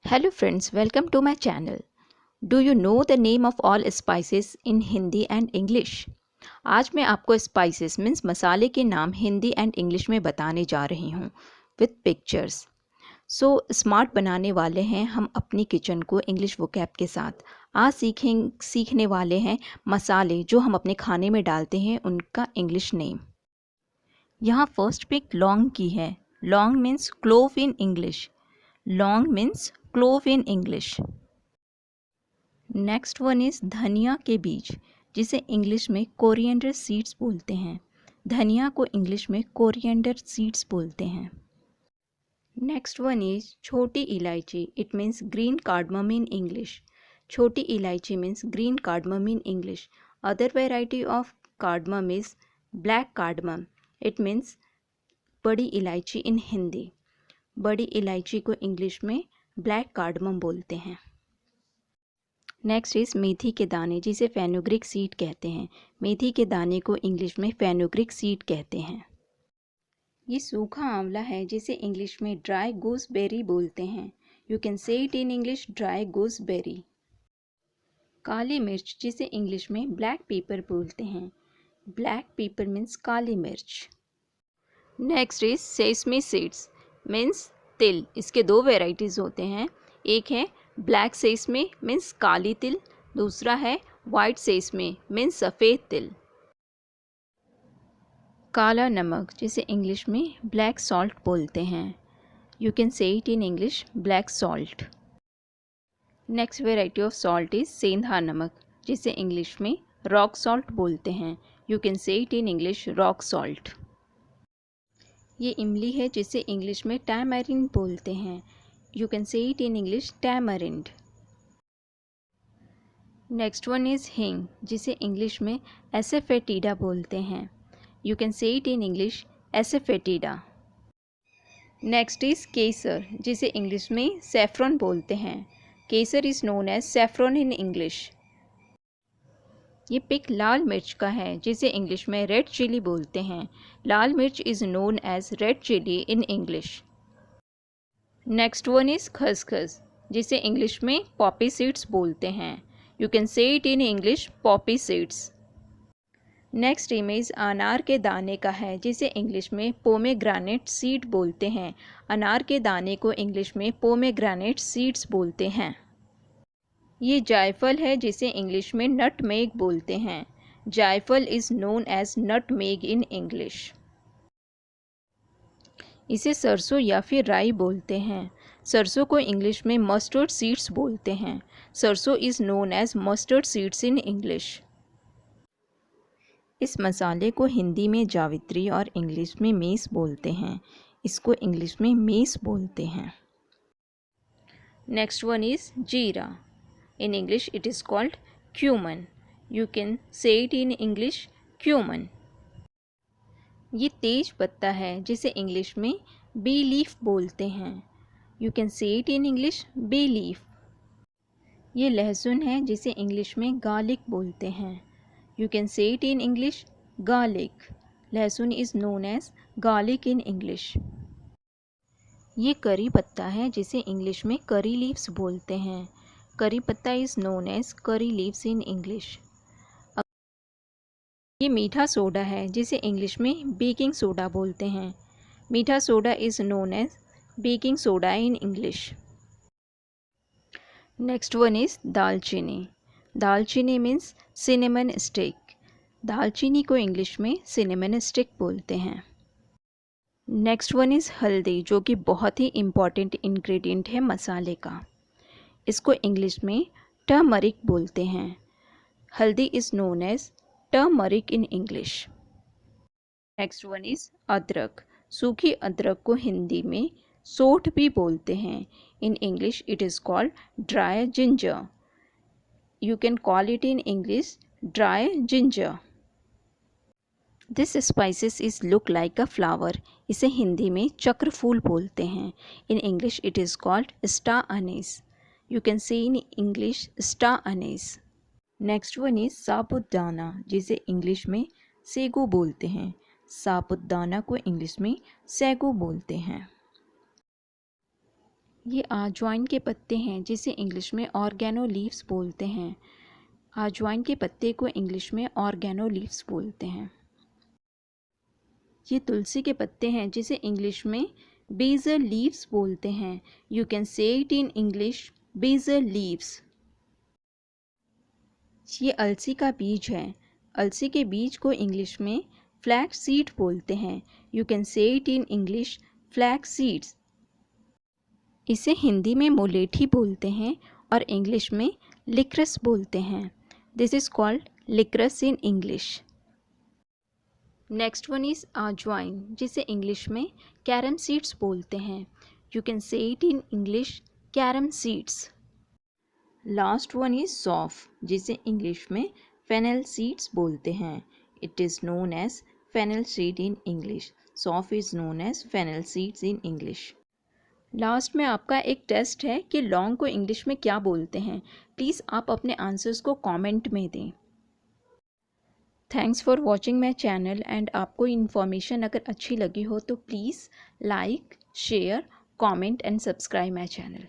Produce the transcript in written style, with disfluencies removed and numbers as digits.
Hello friends, welcome to my channel. Do you know the name of all spices in Hindi and English? आज मैं आपको spices means मसाले के नाम Hindi and English में बताने जा रही हूँ विथ पिक्चर्स। सो स्मार्ट बनाने वाले हैं हम अपनी किचन को इंग्लिश वोकैब के साथ। आज सीखने वाले हैं मसाले जो हम अपने खाने में डालते हैं उनका इंग्लिश नेम। यहाँ फर्स्ट पिक लौंग की है। लौंग मीन्स क्लोव इन इंग्लिश। लौंग means clove in English. Next one is धनिया के बीज, जिसे इंग्लिश में कोरिएंडर सीड्स बोलते हैं। धनिया को इंग्लिश में कोरिएंडर सीड्स बोलते हैं। नेक्स्ट वन इज़ छोटी इलायची, it means green cardamom in English. छोटी इलायची means green cardamom in English. Other variety of cardamom is black cardamom, it means बड़ी इलायची इन हिंदी। बड़ी इलायची को इंग्लिश में ब्लैक कार्डमम बोलते हैं। नेक्स्ट इज़ मेथी के दाने, जिसे फेनुग्रीक सीड कहते हैं। मेथी के दाने को इंग्लिश में फेनुग्रीक सीड कहते हैं। ये सूखा आंवला है जिसे इंग्लिश में ड्राई गूसबेरी बोलते हैं। You can say it in English dry gooseberry. काली मिर्च, जिसे इंग्लिश में ब्लैक पेपर बोलते हैं। ब्लैक पेपर मीन्स काली मिर्च। Next is sesame seeds means तिल। इसके दो वेराइटीज़ होते हैं, एक है ब्लैक सेसमे मीन्स काली तिल, दूसरा है वाइट सेसमे मीन्स सफ़ेद तिल। काला नमक, जिसे इंग्लिश में ब्लैक सॉल्ट बोलते हैं। You can say it in English black salt. Next variety of salt is सेंधा नमक, जिसे इंग्लिश में रॉक सॉल्ट बोलते हैं। You can say it in English rock salt. ये इमली है जिसे इंग्लिश में टैमरिंड बोलते हैं। You can say it in English tamarind. Next one is हींग, जिसे इंग्लिश में एसेफेटिडा बोलते हैं। You can say it in English asafoetida. Next is केसर, जिसे इंग्लिश में सैफरन बोलते हैं। केसर is known as saffron in English. ये पिक लाल मिर्च का है, जिसे इंग्लिश में रेड चिली बोलते हैं। लाल मिर्च is known as red chilli in English. Next one is खसखस, जिसे इंग्लिश में पॉपी सीड्स बोलते हैं। You can say it in English poppy seeds. Next image अनार के दाने का है, जिसे इंग्लिश में पोमेग्रेनेट सीड बोलते हैं। अनार के दाने को इंग्लिश में पोमेग्रेनेट सीड्स बोलते हैं। ये जायफल है, जिसे इंग्लिश में नटमेग बोलते हैं। जायफल is known as nutmeg in English. इसे सरसों या फिर राई बोलते हैं। सरसों को इंग्लिश में मस्टर्ड सीड्स बोलते हैं। सरसों is known as mustard seeds in English. इस मसाले को हिंदी में जावित्री और इंग्लिश में मेस बोलते हैं। इसको इंग्लिश में मेस बोलते हैं। नेक्स्ट वन इज़ जीरा। इन English it is called cumin. You can say it in English cumin. ये तेज पत्ता है, जिसे इंग्लिश में बी लीफ बोलते हैं। You can say it in English bay leaf. ये लहसुन है, जिसे इंग्लिश में गार्लिक बोलते हैं। You can say it in English garlic. लहसुन is known as garlic in English. ये करी पत्ता है, जिसे इंग्लिश में करी लीव्स बोलते हैं। करी पत्ता is known as curry leaves in English. ये मीठा सोडा है, जिसे इंग्लिश में बेकिंग सोडा बोलते हैं। मीठा soda is known as baking soda in English. Next one is दालचीनी। दालचीनी मीन्स सिनेमन स्टिक। दालचीनी को इंग्लिश में सिनेमन स्टिक बोलते हैं। नेक्स्ट वन इज़ हल्दी, जो कि बहुत ही इम्पॉर्टेंट इंग्रेडिएंट है मसाले का। इसको इंग्लिश में टर्मरिक बोलते हैं। हल्दी is known as turmeric in English. Next one is अदरक। सूखी अदरक को हिंदी में सोठ भी बोलते हैं। In English it is called dry ginger. You can call it in English dry ginger. This spices is look like a flower. इसे हिंदी में चक्र फूल बोलते हैं। In English it is called star anise. You can say in English star anise. Next one is साबूदाना, जिसे English में सेगो बोलते हैं। साबूदाना को इंग्लिश में सैगो बोलते हैं। ये अजवाइन के पत्ते हैं जिसे इंग्लिश में ऑर्गेनो लीव्स बोलते हैं। अजवाइन के पत्ते को इंग्लिश में ऑर्गेनो लीव्स बोलते हैं। ये तुलसी के पत्ते हैं जिसे इंग्लिश में बेसल लीव्स बोलते हैं। You can say it in English basil leaves. ये अलसी का बीज है। अलसी के बीज को इंग्लिश में फ्लैक्स सीड बोलते हैं। You can say it in English flax seeds. इसे हिंदी में मुलेठी बोलते हैं और इंग्लिश में लिक्रस बोलते हैं। This is called liquorice in English. Next one is अजवाइन जिसे इंग्लिश में कैरम सीड्स बोलते हैं। You can say it in English carom seeds. Last one is सौंफ जिसे इंग्लिश में फेनल सीड्स बोलते हैं। It is known as fennel seed in English. सौंफ is known as fennel seeds in English. Last में आपका एक टेस्ट है कि लौंग को इंग्लिश में क्या बोलते हैं। प्लीज़ आप अपने आंसर्स को कमेंट में दें। Thanks for watching my channel and आपको इन्फॉर्मेशन अगर अच्छी लगी हो तो please like, share, comment and subscribe my channel.